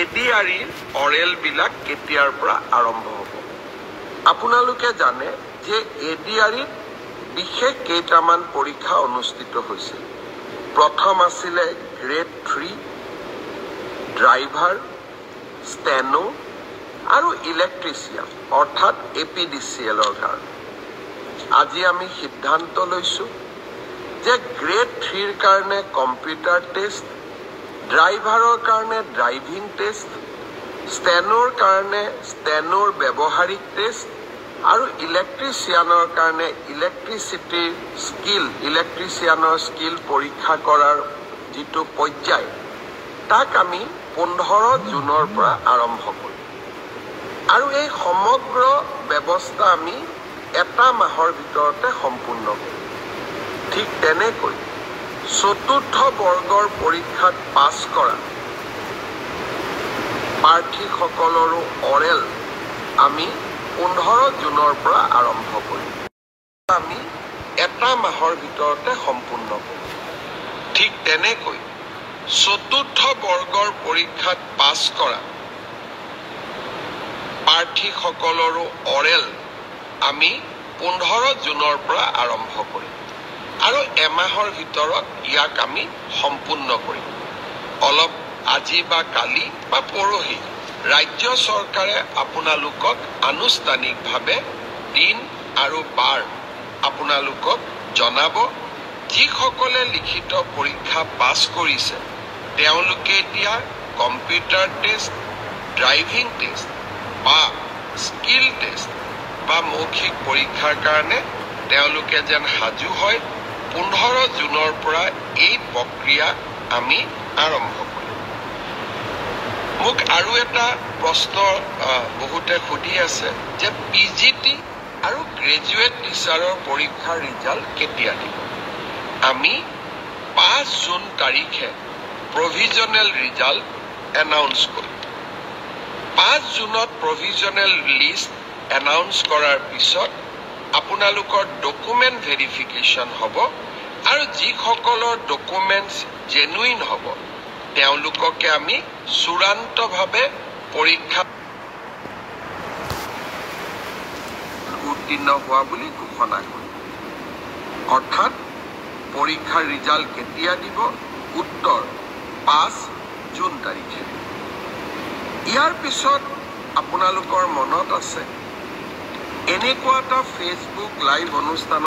এডিআৰইৰ oral বিলাক কেতিয়াৰ পৰা আৰম্ভ হ'ব আপোনালোকে জানে যে এডিআৰইত বিশেষ কেইটামান পৰীক্ষা অনুষ্ঠিত হৈছিল প্ৰথম আছিলে গ্ৰেড 3 ড্ৰাইভাৰ ষ্টেনো আৰু ইলেক্ট্ৰিচিয়ান অৰ্থাৎ এপিডিচিএলৰ কাৰণে আজি আমি সিদ্ধান্ত লৈছো যে গ্ৰেড 3ৰ কাৰণে কম্পিউটাৰ টেষ্ট ড্ৰাইভাৰৰ কাৰণে ড্ৰাইভিং টেষ্ট ষ্টেনোৰ কাৰণে ষ্টেনোৰ ব্যৱহাৰিক টেষ্ট আৰু ইলেক্ট্ৰিচিয়ানৰ কাৰণে ইলেক্ট্ৰিচিয়ানৰ স্কিল পৰীক্ষা কৰাৰ যিটো পৰ্যায় তাক আমি 15 জুনৰ পৰা আৰম্ভ কৰিম আৰু এই সমগ্ৰ ব্যৱস্থা আমি এটা মাহৰ ভিতৰতে সম্পূৰ্ণ কৰিম ঠিক তেনেকৈ চতুৰ্থ বৰ্গৰ পৰীক্ষাত পাছ কৰা প্ৰাৰ্থীসকলৰো অৰেল আমি 15 জুনৰ পৰা আৰম্ভ কৰিম আমি এটা মাহৰ ভিতৰতে সম্পূৰ্ণ কৰিম ঠিক তেনেকৈ চতুৰ্থ বৰ্গৰ পৰীক্ষাত পাছ কৰা প্ৰাৰ্থীসকলৰো অৰেল আমি 15 জুনৰ পৰা আৰম্ভ কৰিম আৰু এমাহৰ ভিতৰত ইয়াক আমি সম্পূৰ্ণ কৰিম অলপ আজি বা কালি বা পৰহি ৰাজ্য চৰকাৰে আপোনালোকক আনুষ্ঠানিকভাৱে দিন আৰু বাৰ আপোনালোকক জনাব যিসকলে লিখিত পৰীক্ষা পাছ কৰিছে তেওঁলোকে এতিয়া কম্পিউটাৰ টেষ্ট ড্ৰাইভিং টেষ্ট বা স্কিল টেষ্ট বা মৌখিক পৰীক্ষাৰ কাৰণে তেওঁলোকে যেন সাজু হয় 15 জুনৰ পৰা এই প্ৰক্ৰিয়া আমি আৰম্ভ কৰিম মোক আৰু এটা প্ৰশ্ন বহুতে সুধি আছে যে পিজিটি আৰু গ্ৰেজুৱেট টিচাৰৰ পৰীক্ষাৰ ৰিজাল্ট কেতিয়া দিব আমি 5 জুন তাৰিখে প্ৰভিজনেল ৰিজাল্ট এনাউন্স কৰিম 5 জুনত প্ৰভিজনেল লিষ্ট এনাউন্স কৰাৰ পিছত আপোনালোকৰ ডকুমেন্ট ভেৰিফিকেশ্যন হ'ব আৰু যিসকলৰ ডকুমেন্টছ জেনুইন হ'ব তেওঁলোককে আমি চূড়ান্তভাৱে পৰীক্ষা উত্তীৰ্ণ হোৱা বুলি ঘোষণা কৰিম অৰ্থাৎ পৰীক্ষাৰ ৰিজাল্ট কেতিয়া দিব উত্তৰ 5 জুন তাৰিখে ইয়াৰ পিছত আপোনালোকৰ মনত আছে এনেকুৱা এটা ফেচবুক লাইভ অনুষ্ঠান